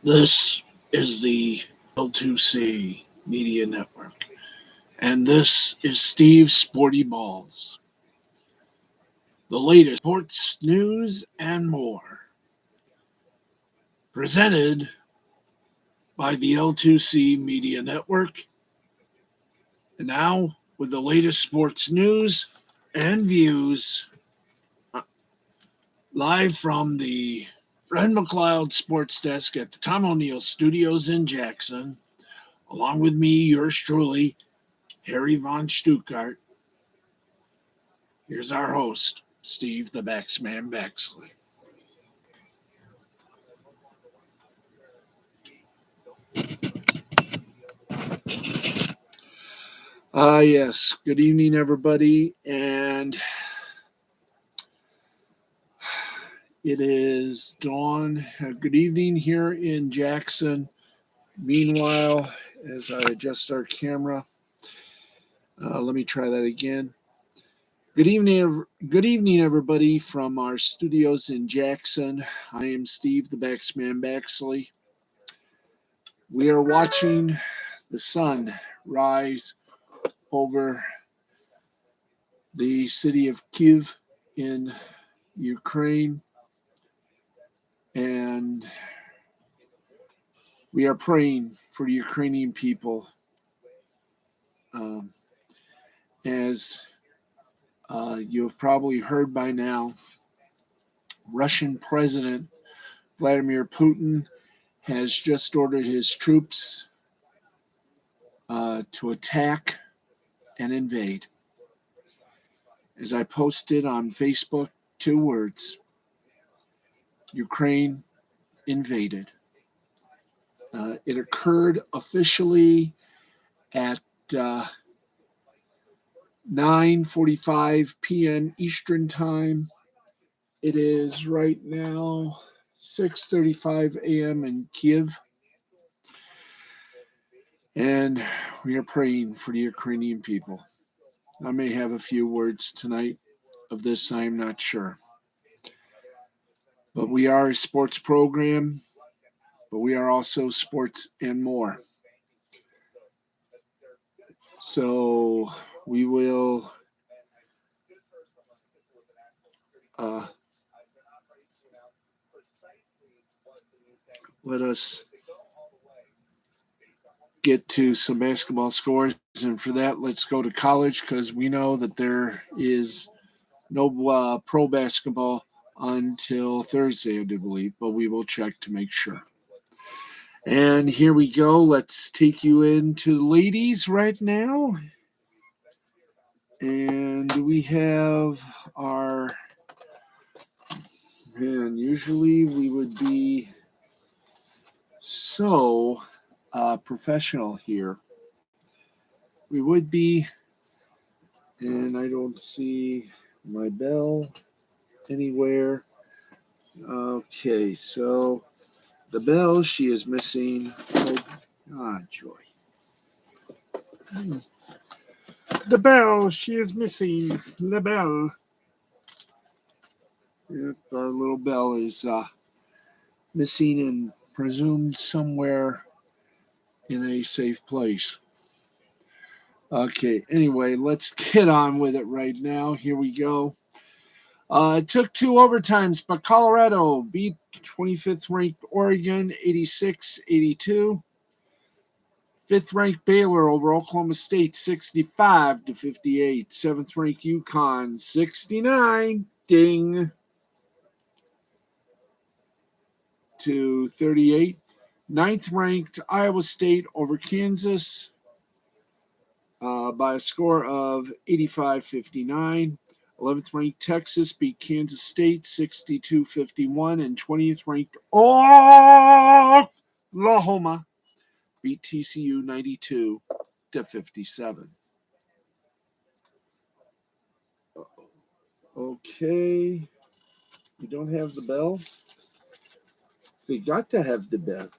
This is the L2C Media Network, and this is Steve's Sporty Balls, the latest sports news and more, presented by the L2C Media Network. And now, with the latest sports news and views, live from the Fred McLeod Sports Desk at the Tom O'Neill Studios in Jackson, along with me, yours truly, Harry Von Stuttgart. Here's our host, Steve the Baxman Baxley. Yes. Good evening, everybody. And it is dawn. Good evening here in Jackson. Meanwhile, as I adjust our camera, let me try that again. Good evening, everybody, from our studios in Jackson. I am Steve the Baxman Baxley. We are watching the sun rise over the city of Kyiv in Ukraine, and we are praying for the Ukrainian people. As you have probably heard by now, Russian President Vladimir Putin has just ordered his troops to attack and invade. As I posted on Facebook, 2 words: Ukraine invaded. It occurred officially at 9:45 p.m. Eastern Time. It is right now 6:35 a.m. in Kiev, and we are praying for the Ukrainian people. I may have a few words tonight of this, I am not sure. But we are a sports program, but we are also sports and more. So we will let us get to some basketball scores. And for that, let's go to college, because we know that there is no pro basketball until Thursday, I do believe, but we will check to make sure. And here we go. Let's take you into the ladies right now. And we have our, man, usually we would be so professional here. We would be, and I don't see my bell anywhere. Okay, so the bell, she is missing. Joy. The bell, she is missing. The bell. Yep, our little bell is missing and presumed somewhere in a safe place. Okay, anyway, let's get on with it right now. Here we go. It took 2 overtimes, but Colorado beat 25th ranked Oregon 86-82. 5th ranked Baylor over Oklahoma State 65-58. 7th ranked UConn 69 to 38. 9th ranked Iowa State over Kansas by a score of 85-59. 11th ranked Texas beat Kansas State 62-51, and 20th ranked Oklahoma beat TCU 92-57. Okay, we don't have the bell. We got to have the bell.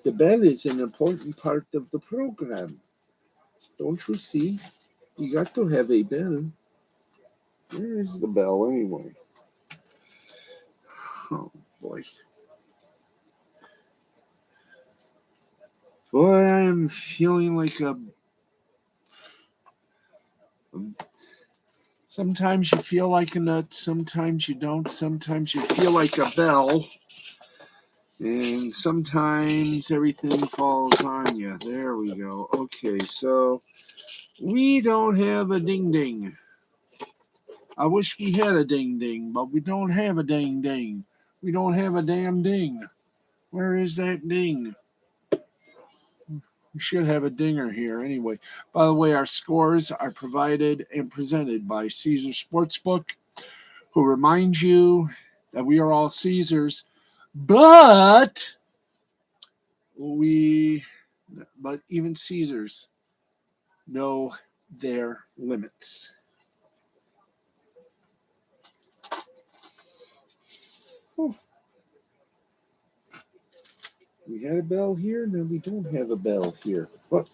The bell is an important part of the program. Don't you see? You got to have a bell. Where is the bell anyway? Oh boy. Boy, I am feeling like a. Sometimes you feel like a nut, sometimes you don't, sometimes you feel like a bell, and sometimes everything falls on you. There we go. Okay, so we don't have a ding ding. I wish we had a ding ding, but we don't have a ding ding. We don't have a damn ding. Where is that ding? We should have a dinger here anyway. By the way, our scores are provided and presented by Caesar Sportsbook, who reminds you that we are all Caesars, but even Caesars know their limits. Oh, we had a bell here, now we don't have a bell here. What?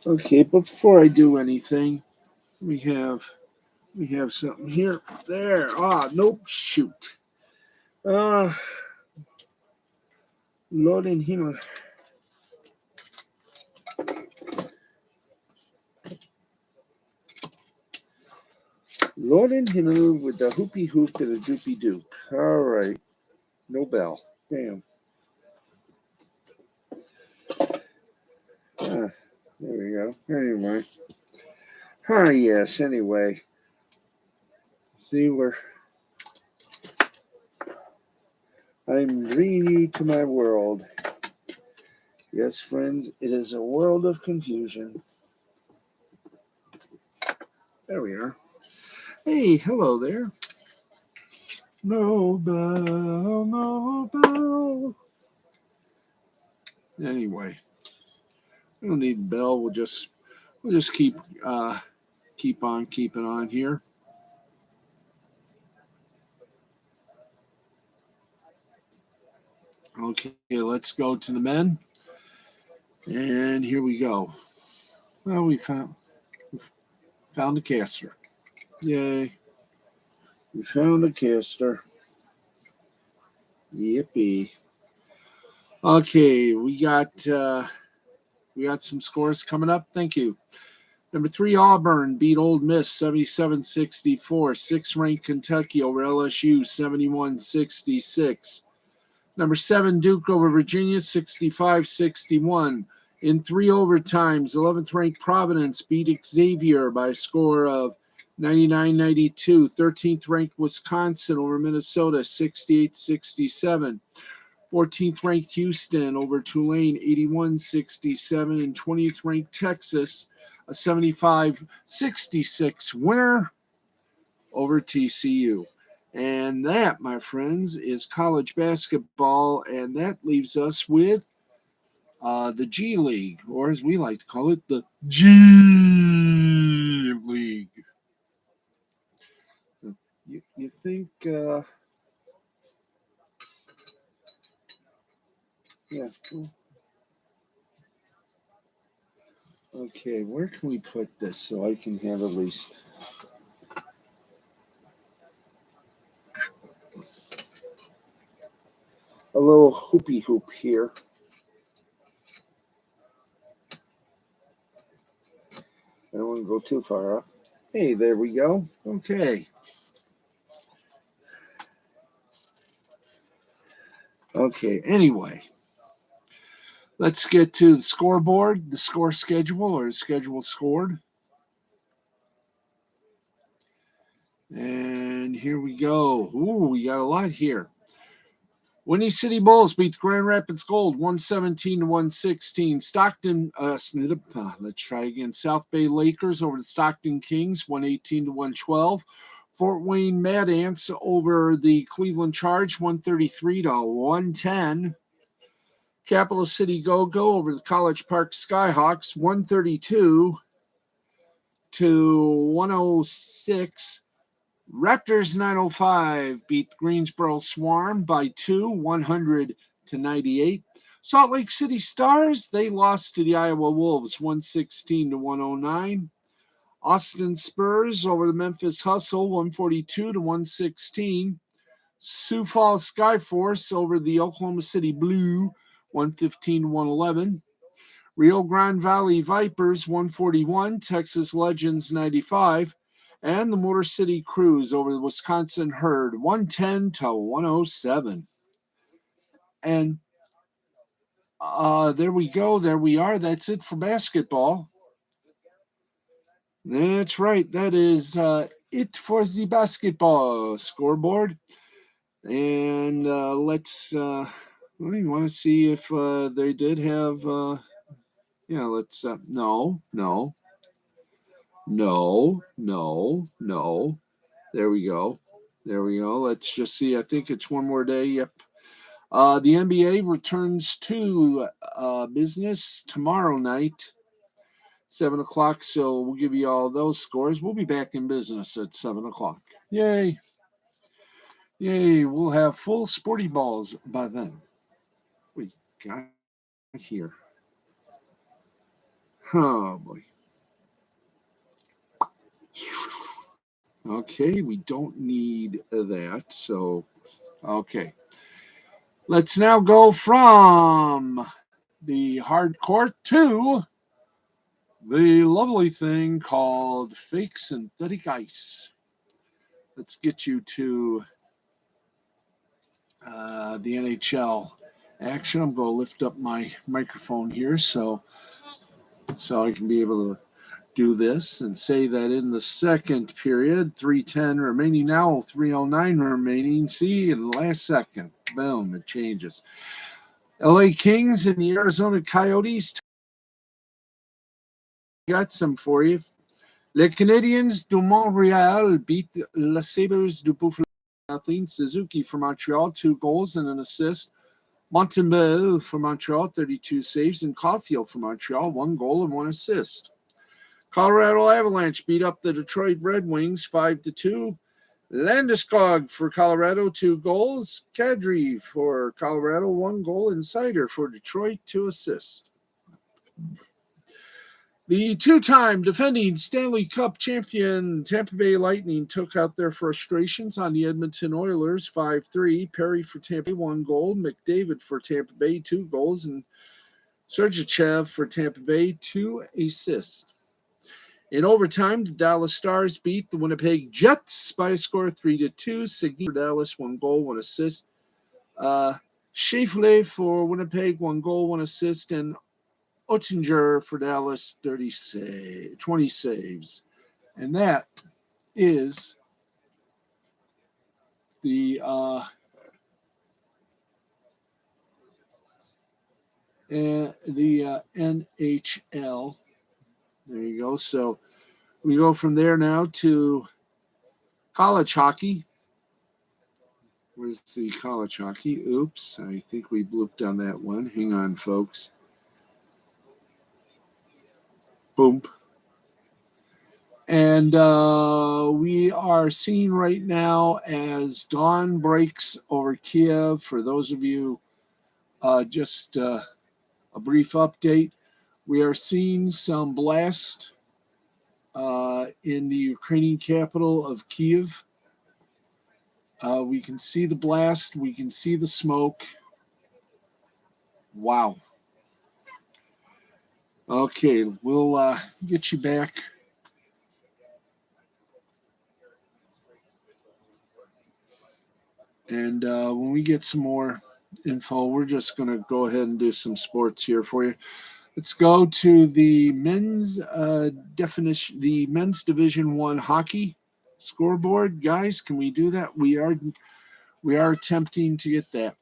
Okay, but before I do anything, we have something here. There. Ah, nope. Shoot. Uh, Lord in Himmel. Lord in Himmel with the hoopy hoop and a doopy doop. All right. No bell. Damn. Ah, there we go. Anyway. Ah, yes. Anyway. See, I'm bringing you to my world. Yes, friends, it is a world of confusion. There we are. Hey, hello there. No bell, no bell. Anyway, we don't need bell. We'll just keep on keeping on here. Okay, let's go to the men. And here we go. Well, we found the caster. Yay. We found a caster. Yippee. Okay, we got some scores coming up. Thank you. Number 3, Auburn beat Ole Miss 77-64. 6th ranked Kentucky over LSU 71-66. Number 7, Duke over Virginia 65-61. In 3 overtimes, 11th ranked Providence beat Xavier by a score of 99-92. 13th ranked Wisconsin over Minnesota 68-67. 14th ranked Houston over Tulane 81-67. And 20th ranked Texas a 75-66 winner over TCU. And that, my friends, is college basketball, and that leaves us with the G League, or as we like to call it, the G League. You think, yeah. Okay, where can we put this so I can have at least a little hoopy hoop here? I don't want to go too far up. Hey, there we go. Okay. Okay, anyway, let's get to the scoreboard, the score schedule, or the schedule scored. And here we go. Ooh, we got a lot here. Windy City Bulls beat the Grand Rapids Gold 117-116. Let's try again. South Bay Lakers over the Stockton Kings 118-112. Fort Wayne Mad Ants over the Cleveland Charge 133-110. Capital City Go-Go over the College Park Skyhawks 132-106. Raptors 905 beat Greensboro Swarm by 2, 100-98. Salt Lake City Stars, they lost to the Iowa Wolves 116-109. Austin Spurs over the Memphis Hustle 142-116. Sioux Falls Skyforce over the Oklahoma City Blue, 115-111. Rio Grande Valley Vipers, 141. Texas Legends, 95. And the Motor City Cruise over the Wisconsin Herd, 110-107. And there we go. There we are. That's it for basketball. That's right. That is it for the basketball scoreboard. And let's we want to see if they did have let's no. There we go. Let's just see. I think it's one more day. Yep. The NBA returns to business tomorrow night, 7 o'clock. So we'll give you all those scores. We'll be back in business at 7 o'clock. Yay. We'll have full sporty balls by then. We got here. Oh, boy. Okay, we don't need that. So, okay. Let's now go from the hard court to the lovely thing called fake synthetic ice. Let's get you to the NHL action. I'm going to lift up my microphone here so I can be able to do this and say that in the second period, 3:10 remaining now, 3:09 remaining. See, in the last second, boom, it changes. LA Kings and the Arizona Coyotes. Got some for you. Les Canadiens de Montréal beat Les Sabres du Buffalo. Nothing. Suzuki for Montreal, 2 goals and an assist. Montembeau for Montreal, 32 saves, and Caulfield for Montreal, 1 goal and 1 assist. Colorado Avalanche beat up the Detroit Red Wings 5-2. Landeskog for Colorado, 2 goals. Kadri for Colorado, 1 goal. And Sider for Detroit, 2 assists. The 2-time defending Stanley Cup champion Tampa Bay Lightning took out their frustrations on the Edmonton Oilers 5-3. Perry for Tampa Bay, 1 goal. McDavid for Tampa Bay, 2 goals. And Sergachev for Tampa Bay, 2 assists. In overtime, the Dallas Stars beat the Winnipeg Jets by a score of 3-2. Segui for Dallas, 1 goal, 1 assist. Scheifele for Winnipeg, 1 goal, 1 assist. And Oettinger for Dallas, 20 saves. And that is the NHL. There you go. So we go from there now to college hockey. Where's the college hockey? Oops, I think we blooped on that one. Hang on, folks. Boom. And we are seeing right now as dawn breaks over Kiev. For those of you, just a brief update. We are seeing some blast in the Ukrainian capital of Kiev. We can see the blast. We can see the smoke. Wow. Okay, we'll get you back. And when we get some more info, we're just going to go ahead and do some sports here for you. Let's go to the men's men's Division 1 hockey scoreboard. Guys, can we do that? We are attempting to get that.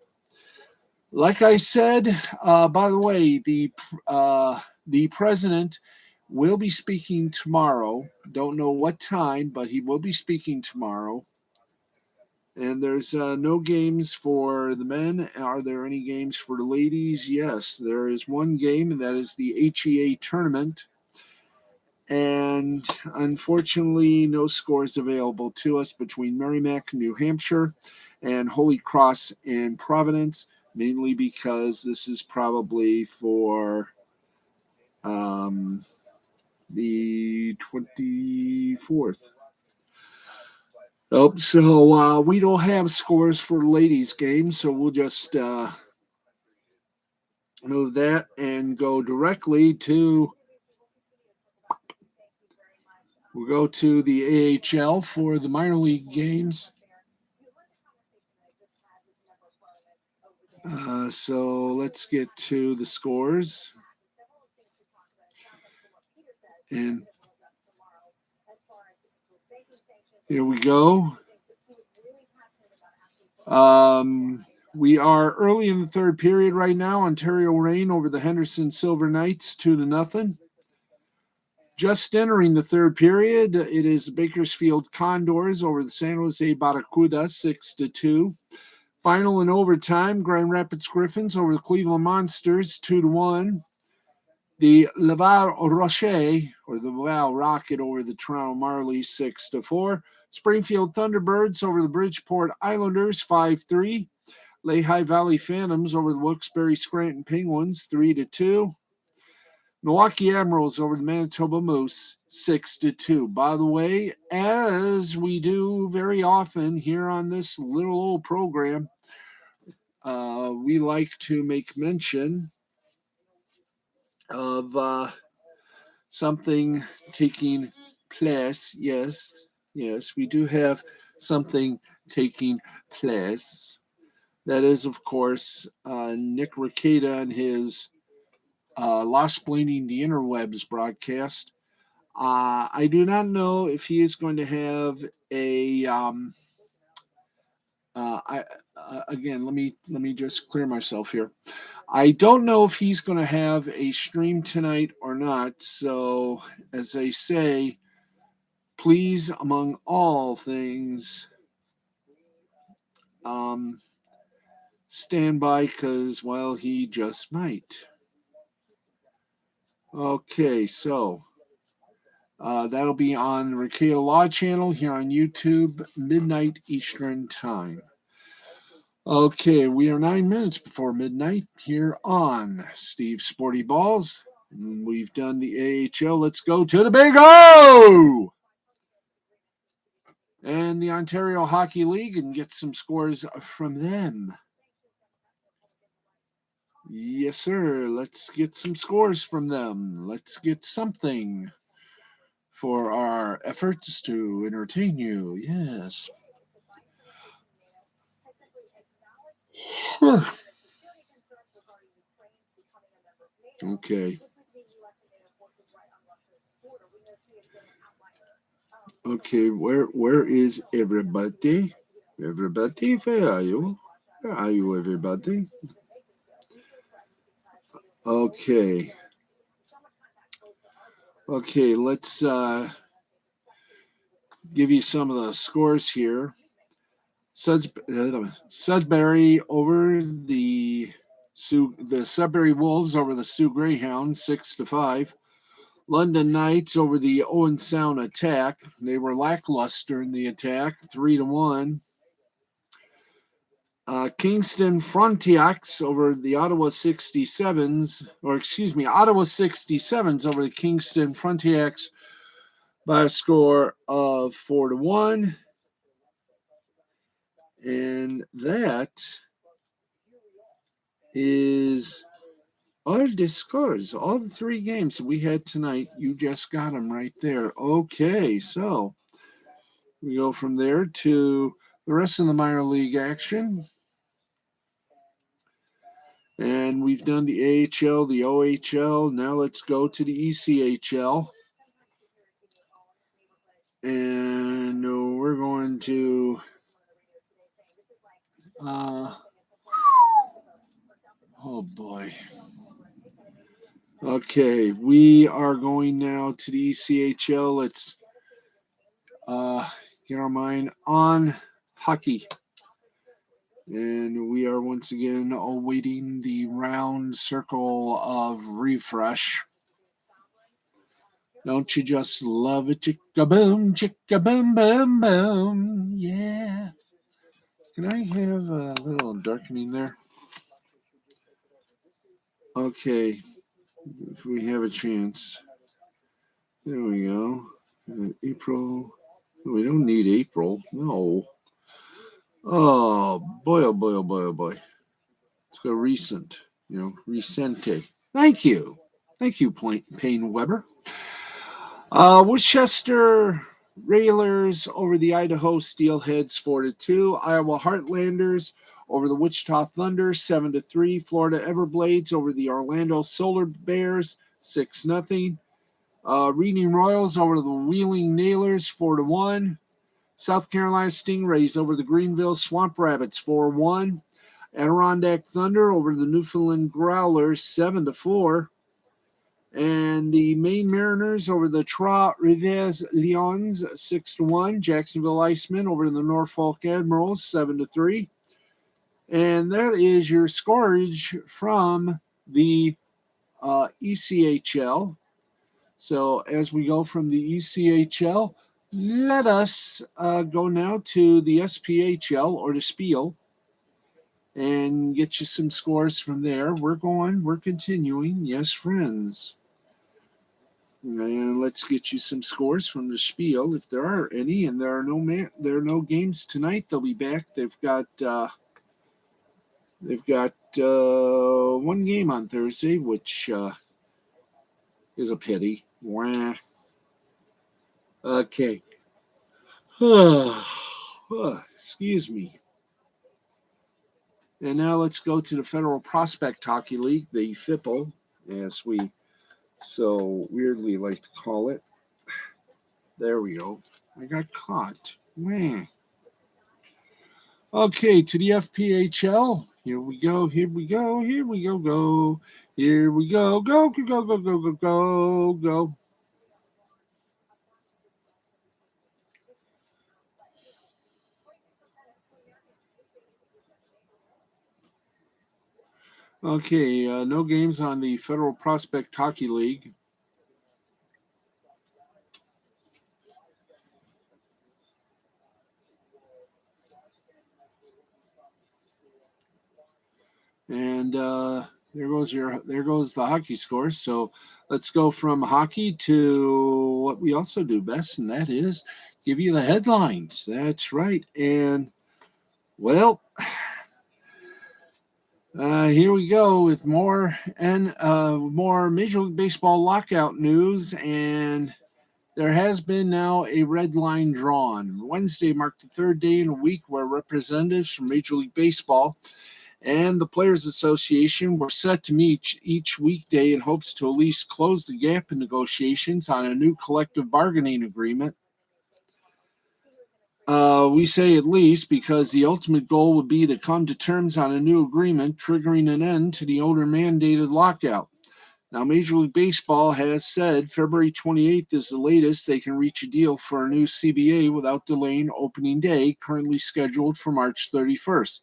Like I said, by the way, the president will be speaking tomorrow. Don't know what time, but he will be speaking tomorrow. And there's no games for the men. Are there any games for the ladies? Yes, there is one game, and that is the HEA tournament. And unfortunately, no scores available to us between Merrimack, New Hampshire, and Holy Cross and Providence, mainly because this is probably for the 24th. Oh, so we don't have scores for ladies' games, so we'll just move that and go directly to. We'll go to the AHL for the minor league games. So let's get to the scores. And here we go. We are early in the third period right now. Ontario Reign over the Henderson Silver Knights 2-0. Just entering the third period, it is Bakersfield Condors over the San Jose Barracuda 6-2. Final in overtime, Grand Rapids Griffins over the Cleveland Monsters 2-1. The Laval Rocher, or the Laval Rocket, over the Toronto Marlies 6-4. Springfield Thunderbirds over the Bridgeport Islanders 5-3. Lehigh Valley Phantoms over the Wilkes-Barre Scranton Penguins 3-2. Milwaukee Admirals over the Manitoba Moose 6-2. By the way, as we do very often here on this little old program, we like to make mention of something taking place. Yes, we do have something taking place. That is, of course, Nick Rekieta and his Lost Bleeding the Interwebs broadcast. I do not know if he is going to have a. Again, let me just clear myself here. I don't know if he's going to have a stream tonight or not. So, as they say, please, among all things, stand by because, well, he just might. Okay, so that'll be on the Rekieta Law channel here on YouTube, midnight Eastern Time. Okay, we are 9 minutes before midnight here on Steve's Sporty Balls. We've done the AHL. Let's go to the Big O! And the Ontario Hockey League and get some scores from them. Yes, sir. Let's get some scores from them. Let's get something for our efforts to entertain you. Yes. Okay. Okay, where is everybody? Everybody, where are you? Where are you, everybody? Okay. Okay, let's give you some of the scores here. Sudbury over the Sudbury Wolves over the Sioux Greyhounds 6-5. London Knights over the Owen Sound Attack. They were lackluster in the attack, 3-1. Kingston Frontenacs over the Ottawa 67s, Ottawa 67s over the Kingston Frontenacs by a score of 4-1. And that is all the scores, all the three games that we had tonight. You just got them right there. Okay, so we go from there to the rest of the minor league action. And we've done the AHL, the OHL. Now let's go to the ECHL. And we're going to oh boy. Okay, we are going now to the ECHL. Let's get our mind on hockey. And we are once again awaiting the round circle of refresh. Don't you just love it? Chicka boom, boom, boom. Yeah. Can I have a little darkening there? Okay. If we have a chance. There we go. April. We don't need April. No. Oh boy, oh boy, oh boy, oh boy. Let's go recent. Recente. Thank you. Thank you, Payne Weber. Worcester Railers over the Idaho Steelheads 4-2. Iowa Heartlanders over the Wichita Thunder 7-3. Florida Everblades over the Orlando Solar Bears 6-0. Reading Royals over the Wheeling Nailers 4-1. South Carolina Stingrays over the Greenville Swamp Rabbits 4-1. Adirondack Thunder over the Newfoundland Growlers 7-4. And the Maine Mariners over the Trois-Rivières Lions 6-1. Jacksonville Icemen over the Norfolk Admirals 7-3. And that is your scourge from the ECHL. So as we go from the ECHL, let us go now to the SPHL or the Spiel and get you some scores from there. We're continuing. Yes, friends. And let's get you some scores from the Spiel if there are any. And there are no games tonight. They'll be back. They've got one game on Thursday, which is a pity. Wah. Okay. Excuse me. And now let's go to the Federal Prospect Hockey League, the FIPL, as we so weirdly like to call it. There we go. I got caught. Man. Okay, to the FPHL. Here we go. Here we go. Here we go. Go. Here we go. Go. Go. Go. Go. Go. Go. Go. Go. Okay, no games on the Federal Prospect Hockey League. And there goes the hockey score. So let's go from hockey to what we also do best, and that is give you the headlines. That's right. And well, here we go with more Major League Baseball lockout news, and there has been now a red line drawn. Wednesday marked the third day in a week where representatives from Major League Baseball and the Players Association were set to meet each weekday in hopes to at least close the gap in negotiations on a new collective bargaining agreement. We say at least because the ultimate goal would be to come to terms on a new agreement, triggering an end to the owner-mandated lockout. Now, Major League Baseball has said February 28th is the latest they can reach a deal for a new CBA without delaying opening day, currently scheduled for March 31st.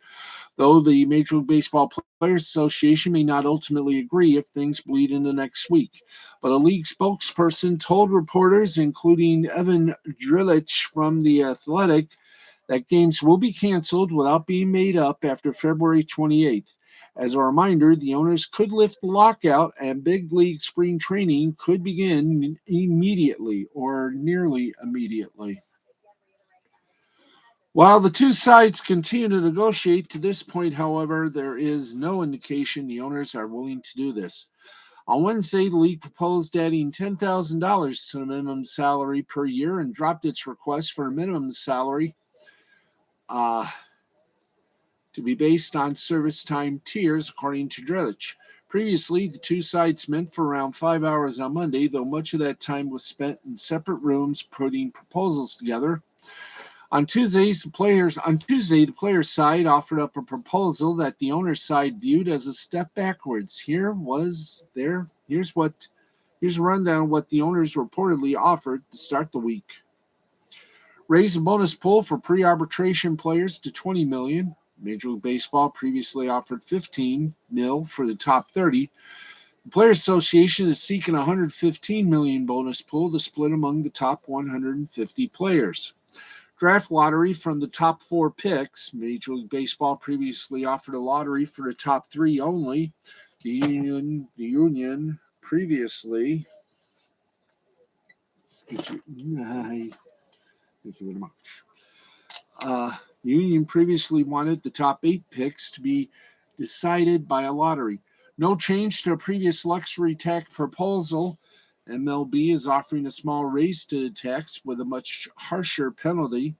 Though the Major League Baseball Players Association may not ultimately agree if things bleed into next week. But a league spokesperson told reporters, including Evan Drellich from The Athletic, that games will be canceled without being made up after February 28th. As a reminder, the owners could lift the lockout and big league spring training could begin immediately or nearly immediately. While the two sides continue to negotiate, to this point, however, there is no indication the owners are willing to do this. On Wednesday, the league proposed adding $10,000 to the minimum salary per year and dropped its request for a minimum salary to be based on service time tiers, according to Drellich. Previously, the two sides met for around 5 hours on Monday, though much of that time was spent in separate rooms putting proposals together. On Tuesday, the players' side offered up a proposal that the owner's side viewed as a step backwards. Here's a rundown of what the owners reportedly offered to start the week. Raise the bonus pool for pre-arbitration players to $20 million. Major League Baseball previously offered $15 million for the top 30. The Players Association is seeking a $115 million bonus pool to split among the top 150 players. Draft lottery from the top 4 picks. Major League Baseball previously offered a lottery for the top 3 only. The union previously. Let's get you. Thank you very much. The union previously wanted the top 8 picks to be decided by a lottery. No change to a previous luxury tax proposal. MLB is offering a small raise to the tax with a much harsher penalty,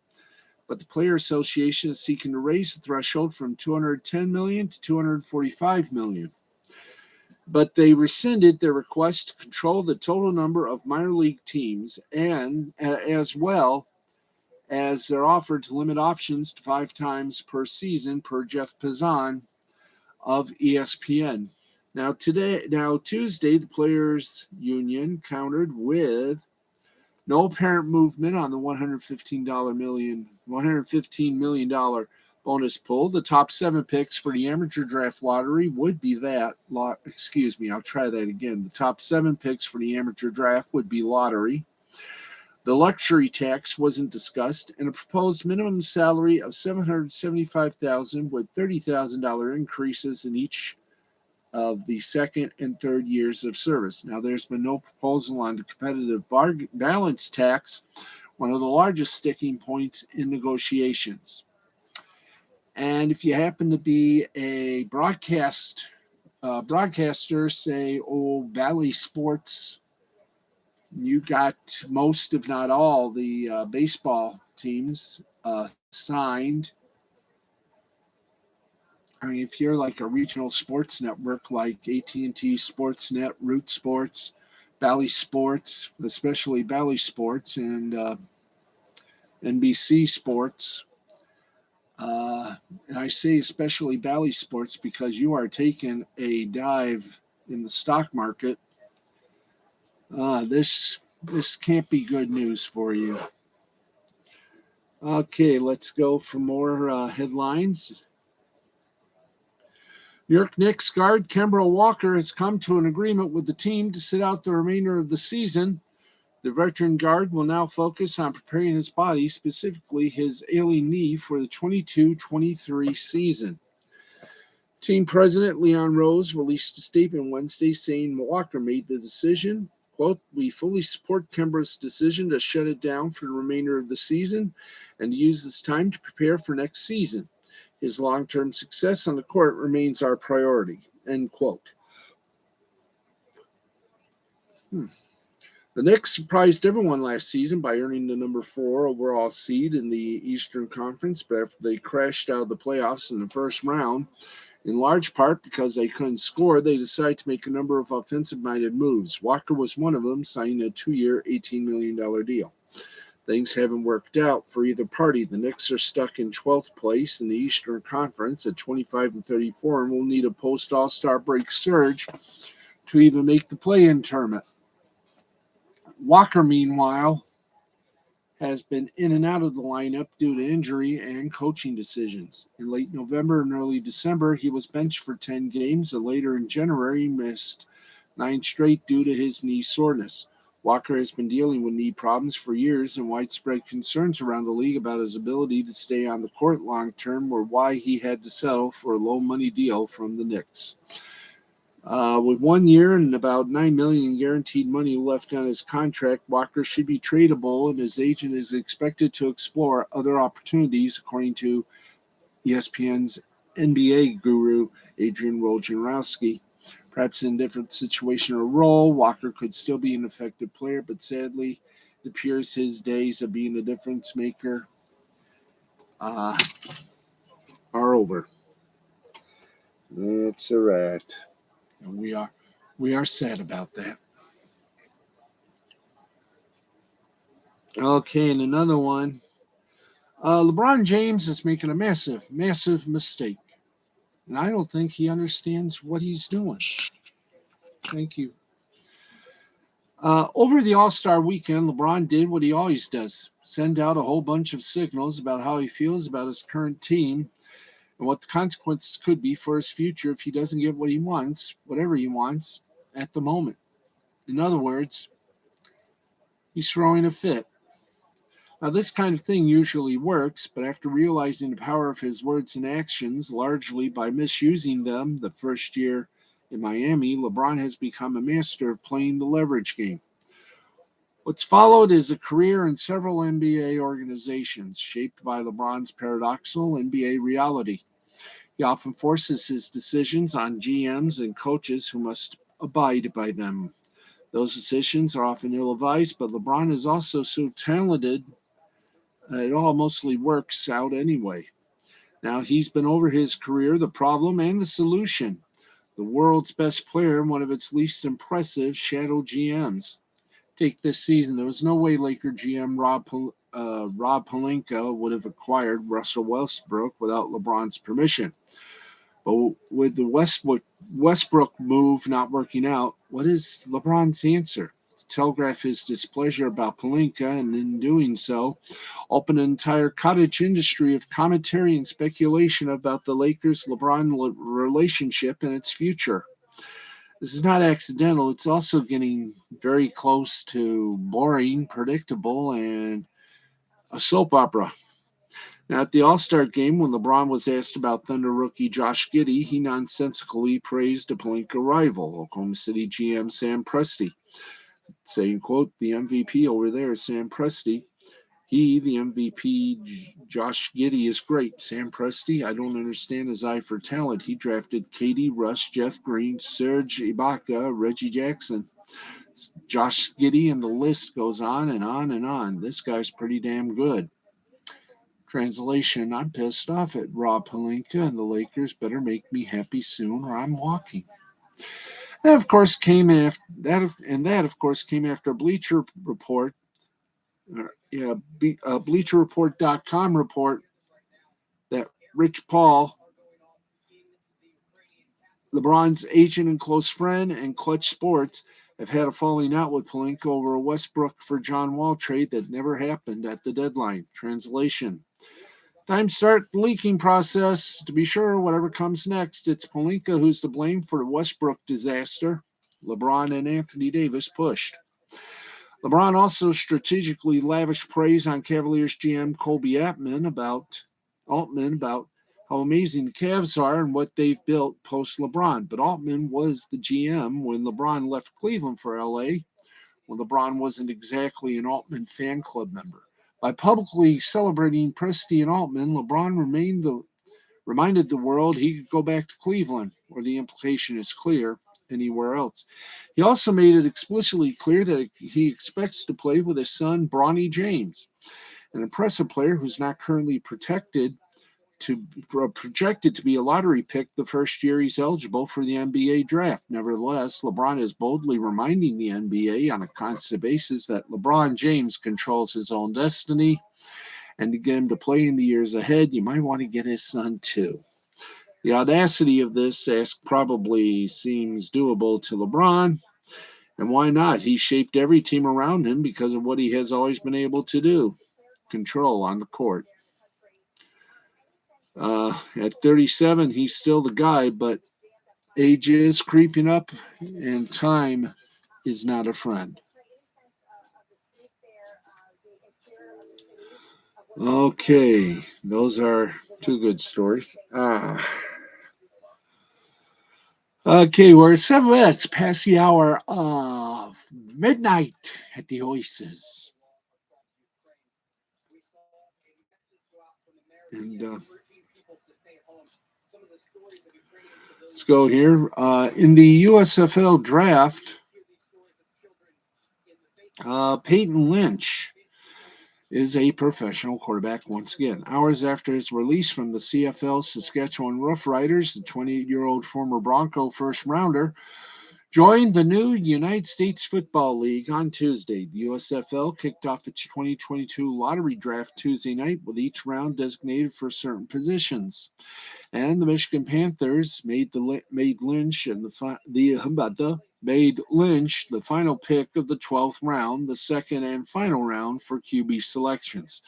but the Player Association is seeking to raise the threshold from $210 million to $245 million. But they rescinded their request to control the total number of minor league teams and as well as their offer to limit options to 5 times per season per Jeff Pazan of ESPN. Now Tuesday, the Players Union countered with no apparent movement on the $115 million bonus pool. The top 7 picks for the amateur draft lottery would be The top 7 picks for the amateur draft would be lottery. The luxury tax wasn't discussed, and a proposed minimum salary of $775,000 with $30,000 increases in each of the second and third years of service. Now, there's been no proposal on the competitive balance tax, one of the largest sticking points in negotiations. And if you happen to be a broadcaster, say, Bally Sports, you got most, if not all, the baseball teams signed. I mean, if you're like a regional sports network like AT&T Sportsnet, Root Sports, Bally Sports, especially Bally Sports and NBC Sports, and I say especially Bally Sports because you are taking a dive in the stock market. This can't be good news for you. Okay, let's go for more headlines. New York Knicks guard Kemba Walker has come to an agreement with the team to sit out the remainder of the season. The veteran guard will now focus on preparing his body, specifically his ailing knee, for the 22-23 season. Team president Leon Rose released a statement Wednesday saying Walker made the decision. Quote, "We fully support Kemba's decision to shut it down for the remainder of the season and to use this time to prepare for next season. His long-term success on the court remains our priority." End quote. The Knicks surprised everyone last season by earning the number 4 overall seed in the Eastern Conference, but after they crashed out of the playoffs in the first round, in large part because they couldn't score, they decided to make a number of offensive-minded moves. Walker was one of them, signing a 2-year, $18 million deal. Things haven't worked out for either party. The Knicks are stuck in 12th place in the Eastern Conference at 25-34 and will need a post-All-Star break surge to even make the play-in tournament. Walker, meanwhile, has been in and out of the lineup due to injury and coaching decisions. In late November and early December, he was benched for 10 games, and later in January, missed 9 straight due to his knee soreness. Walker has been dealing with knee problems for years, and widespread concerns around the league about his ability to stay on the court long term were why he had to settle for a low-money deal from the Knicks. With 1 year and about $9 million in guaranteed money left on his contract, Walker should be tradable, and his agent is expected to explore other opportunities, according to ESPN's NBA guru Adrian Wojnarowski. Perhaps in a different situation or role, Walker could still be an effective player, but sadly, it appears his days of being a difference maker are over. That's a rat. And we are sad about that. Okay, and another one. LeBron James is making a massive mistake. And I don't think he understands what he's doing. Thank you. Over the All-Star weekend, LeBron did what he always does. Send out a whole bunch of signals about how he feels about his current team and what the consequences could be for his future if he doesn't get what he wants, whatever he wants, at the moment. In other words, he's throwing a fit. Now, this kind of thing usually works, but after realizing the power of his words and actions, largely by misusing them the first year in Miami, LeBron has become a master of playing the leverage game. What's followed is a career in several NBA organizations, shaped by LeBron's paradoxical NBA reality. He often forces his decisions on GMs and coaches who must abide by them. Those decisions are often ill advised, but LeBron is also so talented, it all mostly works out anyway. Now, he's been over his career, the problem and the solution. The world's best player and one of its least impressive shadow GMs. Take this season. There was no way Laker GM Rob Pelinka would have acquired Russell Westbrook without LeBron's permission. But with the Westbrook move not working out, what is LeBron's answer? To telegraph his displeasure about Pelinka, and in doing so, open an entire cottage industry of commentary and speculation about the Lakers LeBron relationship and its future. This is not accidental. It's also getting very close to boring, predictable, and a soap opera. Now, at the All Star game, when LeBron was asked about Thunder rookie Josh Giddey, he nonsensically praised a Pelinka rival, Oklahoma City GM Sam Presti, saying, quote, the MVP over there is Sam Presti. He, the MVP, Josh Giddey, is great. Sam Presti, I don't understand his eye for talent. He drafted Katie, Russ, Jeff Green, Serge Ibaka, Reggie Jackson, Josh Giddey, and the list goes on and on and on. This guy's pretty damn good. Translation, I'm pissed off at Rob Pelinka, and the Lakers better make me happy soon or I'm walking. That of course came after a Bleacher Report, BleacherReport.com report that Rich Paul, LeBron's agent and close friend, and Clutch Sports have had a falling out with Pelinka over a Westbrook for John Wall trade that never happened at the deadline. Translation, time to start the leaking process. To be sure, whatever comes next, it's Pelinka who's to blame for the Westbrook disaster. LeBron and Anthony Davis pushed. LeBron also strategically lavished praise on Cavaliers GM Colby Altman about how amazing the Cavs are and what they've built post LeBron. But Altman was the GM when LeBron left Cleveland for LA, when LeBron wasn't exactly an Altman fan club member. By publicly celebrating Presti and Altman, LeBron reminded the world he could go back to Cleveland, where the implication is clear, anywhere else. He also made it explicitly clear that he expects to play with his son, Bronny James, an impressive player who's not currently projected to be a lottery pick the first year he's eligible for the NBA draft. Nevertheless, LeBron is boldly reminding the NBA on a constant basis that LeBron James controls his own destiny, and to get him to play in the years ahead, you might want to get his son too. The audacity of this ask probably seems doable to LeBron, and why not? He shaped every team around him because of what he has always been able to do, control on the court. At 37, he's still the guy, but age is creeping up, and time is not a friend. Okay, those are two good stories. Okay, we're 7 minutes past the hour of midnight at the Oasis. And let's go here. In the USFL draft, Peyton Lynch is a professional quarterback once again. Hours after his release from the CFL Saskatchewan Roughriders, the 28-year-old former Bronco first rounder joined the new United States Football League on Tuesday. The USFL kicked off its 2022 lottery draft Tuesday night with each round designated for certain positions. And the Michigan Panthers made Lynch the final pick of the 12th round, the second and final round for QB selections.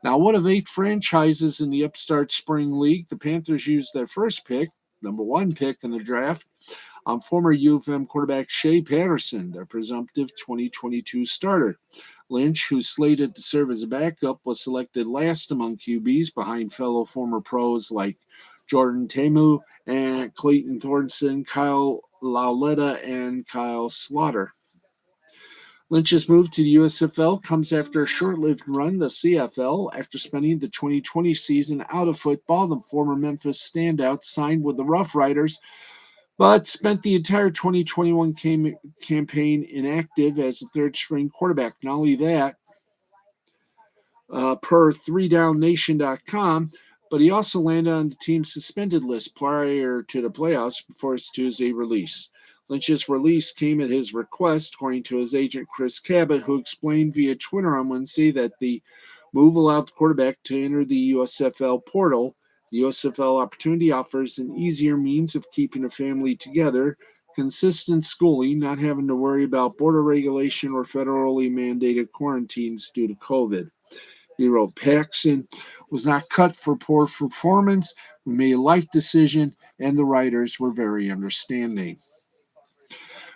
Now, one of 8 franchises in the upstart spring league, the Panthers used their first pick, number 1 pick in the draft, on former U of M quarterback Shea Patterson, their presumptive 2022 starter. Lynch, who's slated to serve as a backup, was selected last among QBs behind fellow former pros like Jordan Temu and Clayton Thornton, Kyle Lauletta, and Kyle Slaughter. Lynch's move to the USFL comes after a short-lived run the CFL. After spending the 2020 season out of football, the former Memphis standout signed with the Rough Riders, but spent the entire 2021 campaign inactive as a third-string quarterback. Not only that, per 3downnation.com, but he also landed on the team's suspended list prior to the playoffs before his Tuesday release. Lynch's release came at his request, according to his agent Chris Cabot, who explained via Twitter on Wednesday that the move allowed the quarterback to enter the USFL portal. The USFL opportunity offers an easier means of keeping a family together, consistent schooling, not having to worry about border regulation or federally mandated quarantines due to COVID. He wrote, Paxson was not cut for poor performance. We made a life decision, and the writers were very understanding.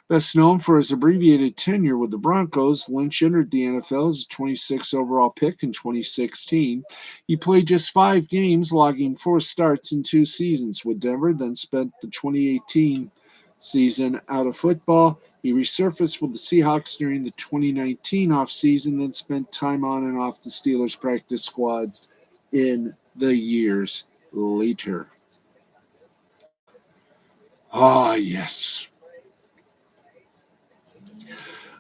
Best known for his abbreviated tenure with the Broncos, Lynch entered the NFL as a 26th overall pick in 2016. He played just 5 games, logging 4 starts in 2 seasons with Denver, then spent the 2018 season out of football. He resurfaced with the Seahawks during the 2019 offseason, then spent time on and off the Steelers practice squads in the years later. Ah, yes.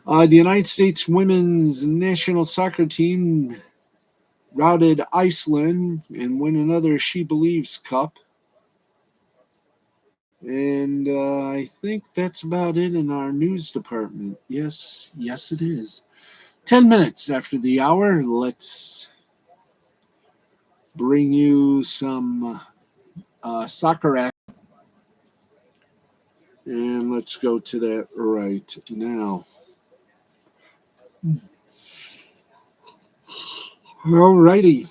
The United States women's national soccer team routed Iceland and won another She Believes Cup. And I think that's about it in our news department. Yes, it is. 10 minutes after the hour, let's bring you some soccer action. And let's go to that right now. Alrighty.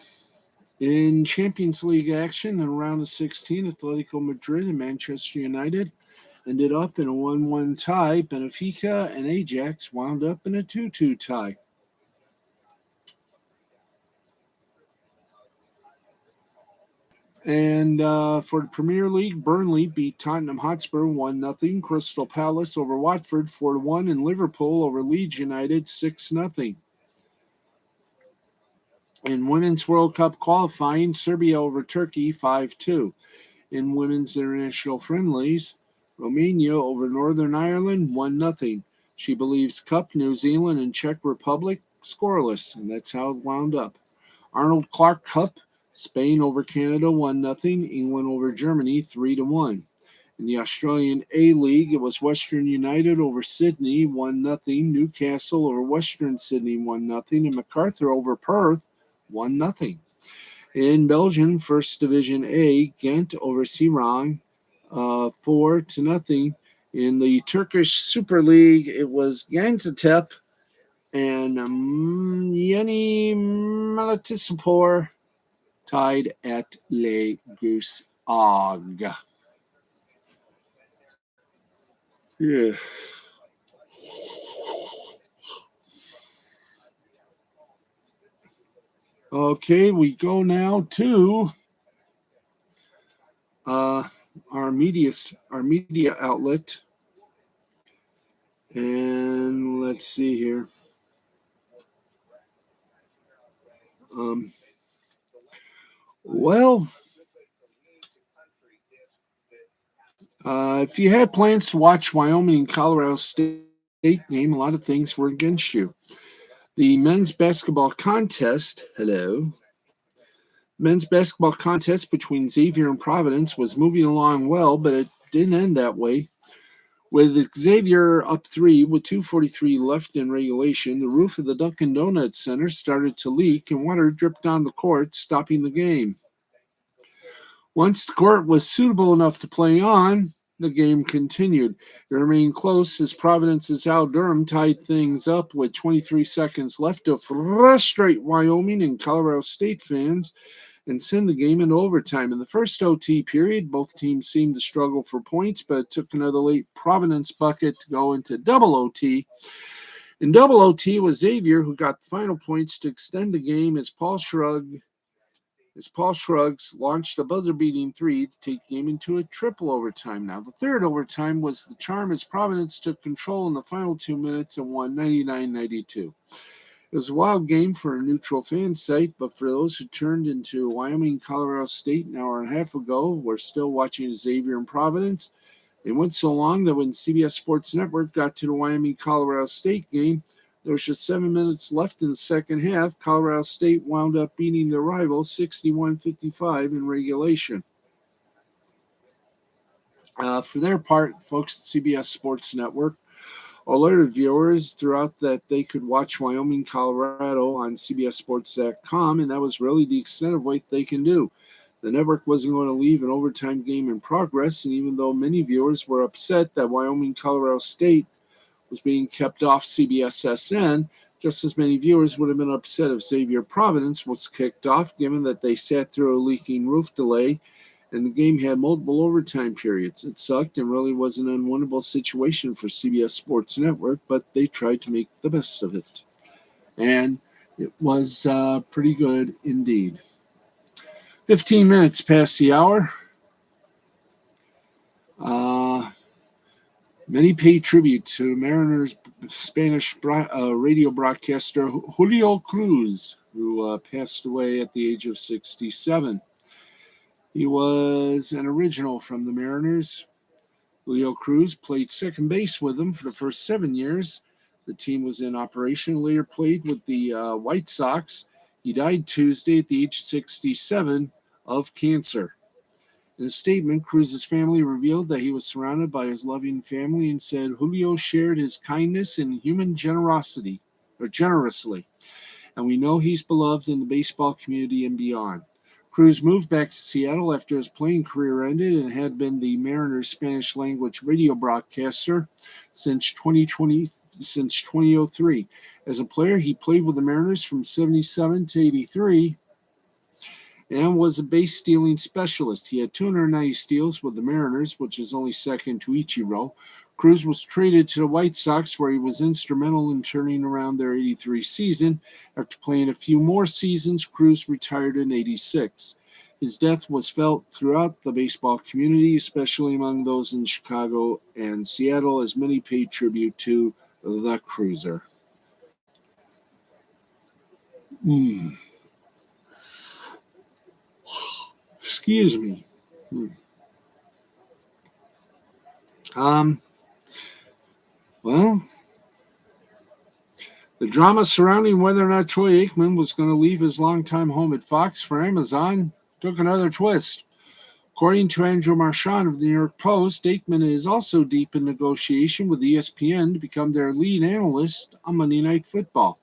In Champions League action in round of 16, Atletico Madrid and Manchester United ended up in a 1-1 tie. Benfica and Ajax wound up in a 2-2 tie. And for the Premier League, Burnley beat Tottenham Hotspur 1-0. Crystal Palace over Watford 4-1. And Liverpool over Leeds United 6-0. In Women's World Cup qualifying, Serbia over Turkey 5-2. In Women's International Friendlies, Romania over Northern Ireland 1-0. She Believes Cup, New Zealand and Czech Republic scoreless, and that's how it wound up. Arnold Clark Cup, Spain over Canada 1-0. England over Germany 3-1. In the Australian A-League, it was Western United over Sydney 1-0. Newcastle over Western Sydney 1-0. And MacArthur over Perth 1-0. In Belgium, First Division A, Ghent over Sirang 4-0. In the Turkish Super League, it was Gaziantep and Yeni Malatyaspor tied at Le Goose Og. Yeah. Okay, we go now to our media outlet, and let's see here. Well, if you had plans to watch Wyoming and Colorado State game, a lot of things were against you. The men's basketball contest, men's basketball contest between Xavier and Providence was moving along well, but it didn't end that way. With Xavier up 3 with 2:43 left in regulation, the roof of the Dunkin' Donuts Center started to leak and water dripped on the court, stopping the game. Once the court was suitable enough to play on, the game continued. It remained close as Providence's Al Durham tied things up with 23 seconds left to frustrate Wyoming and Colorado State fans and send the game into overtime. In the first OT period, both teams seemed to struggle for points, but it took another late Providence bucket to go into double OT. In double OT was Xavier, who got the final points to extend the game as Paul Shrug as Paul Shrugs launched a buzzer-beating three to take the game into a triple overtime. Now, the third overtime was the charm as Providence took control in the final 2 minutes and won 99-92. It was a wild game for a neutral fan site, but for those who turned into Wyoming, Colorado State an hour and a half ago, were still watching Xavier and Providence. It went so long that when CBS Sports Network got to the Wyoming-Colorado State game, there was just 7 minutes left in the second half. Colorado State wound up beating their rival 61-55 in regulation. For their part, folks at CBS Sports Network alerted viewers throughout that they could watch Wyoming, Colorado on CBSSports.com, and that was really the extent of what they can do. The network wasn't going to leave an overtime game in progress, and even though many viewers were upset that Wyoming, Colorado State was being kept off CBSSN, just as many viewers would have been upset if Xavier Providence was kicked off, given that they sat through a leaking roof delay and the game had multiple overtime periods. It sucked and really was an unwinnable situation for CBS Sports Network, but they tried to make the best of it. And it was pretty good indeed. 15 minutes past the hour. Many pay tribute to Mariners Spanish radio broadcaster Julio Cruz, who passed away at the age of 67. He was an original from the Mariners. Julio Cruz played second base with them for the first 7 years. The team was in operation, later played with the White Sox. He died Tuesday at the age of 67 of cancer. In a statement, Cruz's family revealed that he was surrounded by his loving family and said Julio shared his kindness and human generously, and we know he's beloved in the baseball community and beyond. Cruz moved back to Seattle after his playing career ended and had been the Mariners' Spanish-language radio broadcaster since 2003. As a player, he played with the Mariners from 77 to 83 and was a base stealing specialist. He had 290 steals with the Mariners, which is only second to Ichiro. Cruz was traded to the White Sox, where he was instrumental in turning around their 83 season. After playing a few more seasons, Cruz retired in 86. His death was felt throughout the baseball community, especially among those in Chicago and Seattle, as many paid tribute to the Cruiser. Excuse me. Well, the drama surrounding whether or not Troy Aikman was going to leave his longtime home at Fox for Amazon took another twist. According to Andrew Marchand of the New York Post, Aikman is also deep in negotiation with ESPN to become their lead analyst on Monday Night Football.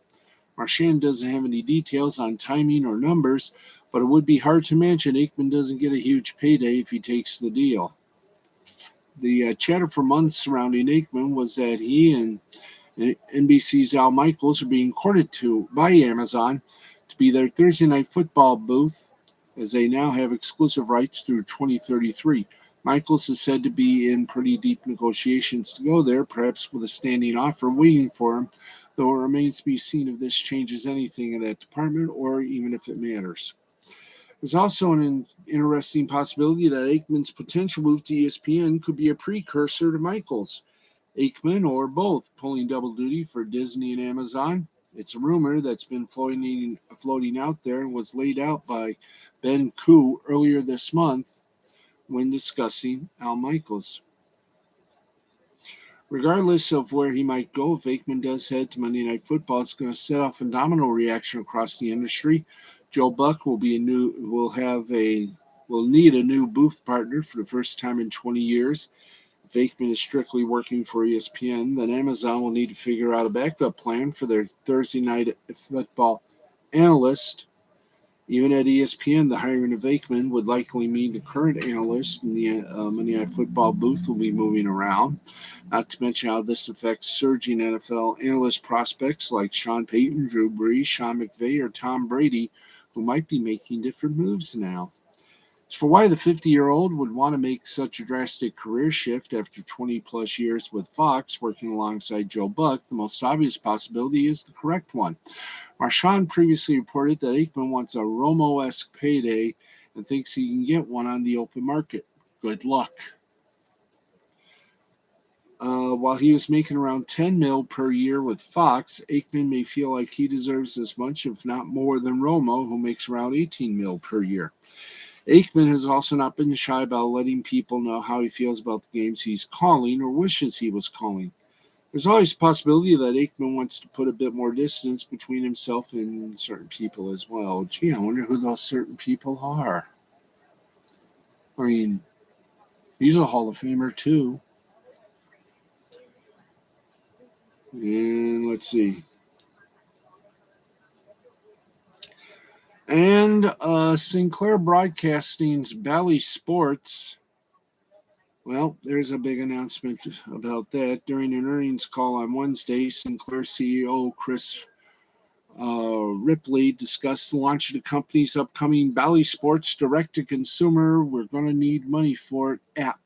Marchand doesn't have any details on timing or numbers, but it would be hard to imagine Aikman doesn't get a huge payday if he takes the deal. The chatter for months surrounding Aikman was that he and NBC's Al Michaels are being courted by Amazon to be their Thursday Night Football booth, as they now have exclusive rights through 2033. Michaels is said to be in pretty deep negotiations to go there, perhaps with a standing offer waiting for him, though it remains to be seen if this changes anything in that department or even if it matters. There's also an interesting possibility that Aikman's potential move to ESPN could be a precursor to Michaels. Aikman, or both, pulling double duty for Disney and Amazon. It's a rumor that's been floating out there and was laid out by Ben Koo earlier this month when discussing Al Michaels. Regardless of where he might go, if Aikman does head to Monday Night Football, it's going to set off a domino reaction across the industry. Joe Buck will need a new booth partner for the first time in 20 years. If Aikman is strictly working for ESPN, then Amazon will need to figure out a backup plan for their Thursday Night Football analyst. Even at ESPN, the hiring of Aikman would likely mean the current analyst in the Monday Night Football booth will be moving around. Not to mention how this affects surging NFL analyst prospects like Sean Payton, Drew Brees, Sean McVay, or Tom Brady, who might be making different moves now. As for why the 50-year-old would want to make such a drastic career shift after 20 plus years with Fox, working alongside Joe Buck, the most obvious possibility is the correct one. Marchand previously reported that Aikman wants a Romo-esque payday and thinks he can get one on the open market. Good luck. While he was making around 10 mil per year with Fox, Aikman may feel like he deserves as much, if not more, than Romo, who makes around 18 mil per year. Aikman has also not been shy about letting people know how he feels about the games he's calling or wishes he was calling. There's always a possibility that Aikman wants to put a bit more distance between himself and certain people as well. Gee, I wonder who those certain people are. I mean, he's a Hall of Famer too. And let's see. And Sinclair Broadcasting's Bally Sports. Well, there's a big announcement about that. During an earnings call on Wednesday, Sinclair CEO Chris Ripley discussed the launch of the company's upcoming Bally Sports direct-to-consumer "We're Gonna Need Money For It" app.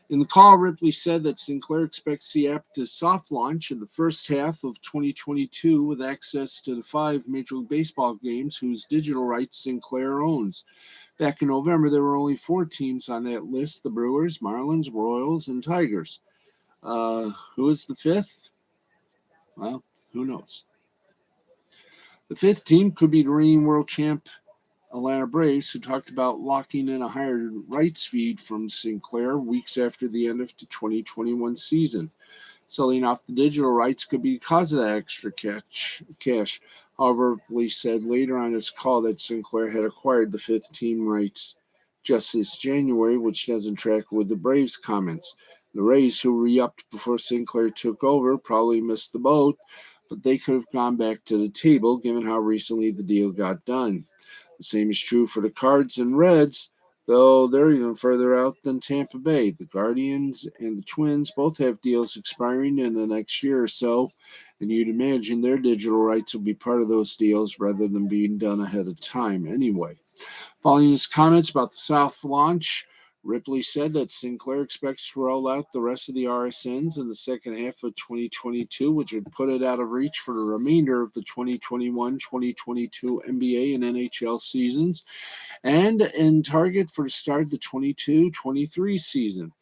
In the call, Ripley said that Sinclair expects the app to soft launch in the first half of 2022 with access to the 5 Major League Baseball games whose digital rights Sinclair owns. Back in November, there were only 4 teams on that list: the Brewers, Marlins, Royals, and Tigers. Who is the 5th? Well, who knows? The 5th team could be the reigning world champ Atlanta Braves, who talked about locking in a higher rights feed from Sinclair weeks after the end of the 2021 season. Selling off the digital rights could be because of that extra cash. However, Lee said later on his call that Sinclair had acquired the 5th team rights just this January, which doesn't track with the Braves' comments. The Rays, who re-upped before Sinclair took over, probably missed the boat, but they could have gone back to the table given how recently the deal got done. The same is true for the Cards and Reds, though they're even further out than Tampa Bay. The Guardians and the Twins both have deals expiring in the next year or so, and you'd imagine their digital rights will be part of those deals rather than being done ahead of time anyway. Following his comments about the South launch, Ripley said that Sinclair expects to roll out the rest of the RSNs in the second half of 2022, which would put it out of reach for the remainder of the 2021-2022 NBA and NHL seasons, and in target for the start of the 22-23 season.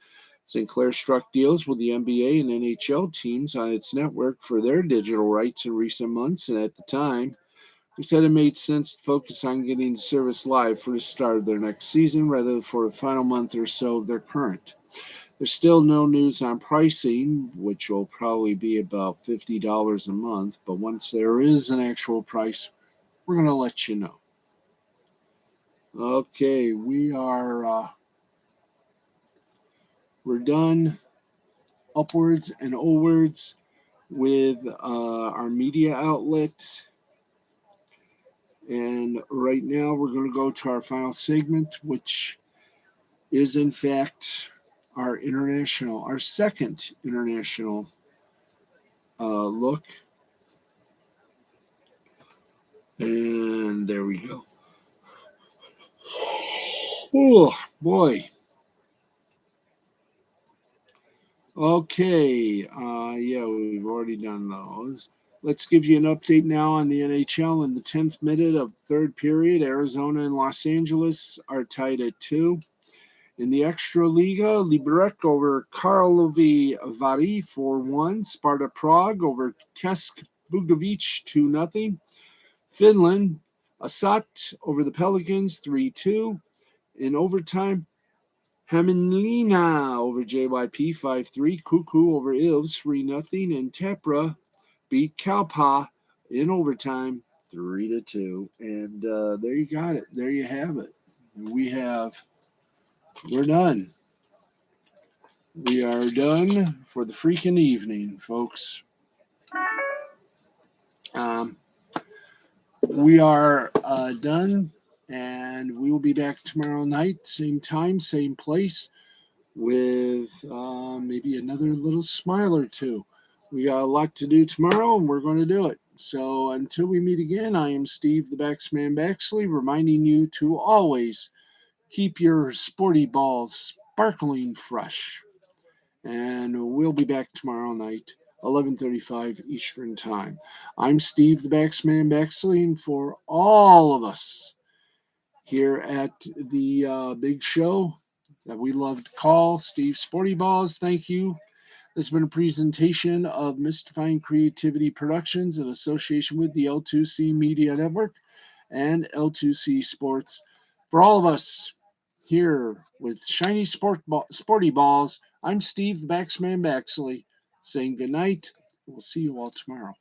Sinclair struck deals with the NBA and NHL teams on its network for their digital rights in recent months, and at the time, we said it made sense to focus on getting the service live for the start of their next season rather than for the final month or so of their current. There's still no news on pricing, which will probably be about $50 a month, but once there is an actual price, we're going to let you know. Okay, we're done upwards and onwards with our media outlet. And right now we're going to go to our final segment, which is in fact our second international look. And there we go. Oh, boy. Okay. Yeah, we've already done those. Let's give you an update now on the NHL. In the 10th minute of the third period, Arizona and Los Angeles are tied at 2. In the Extraliga, Liberec over Karlovy Vary 4-1. Sparta Prague over Kesk Budovic 2-0. Finland, Asat over the Pelicans 3-2. In overtime, Hämeenlinna over JYP 5-3. Kuku over Ilves 3-0. And Tepra beat Kalpa in overtime 3-2. And there you got it. There you have it. We're done. We are done for the freaking evening, folks. We are done, and we will be back tomorrow night, same time, same place, with maybe another little smile or two. We got a lot to do tomorrow, and we're going to do it. So until we meet again, I am Steve the Baxman Baxley, reminding you to always Keep your sporty balls sparkling fresh. And we'll be back tomorrow night, 11:35 Eastern Time. I'm Steve the Baxman Baxley, and for all of us here at the big show that we love to call Steve Sporty Balls, thank you. This has been a presentation of Mystifying Creativity Productions in association with the L2C Media Network and L2C Sports. For all of us here with Shiny Sporty Balls, I'm Steve the Baxman Baxley saying good night. We'll see you all tomorrow.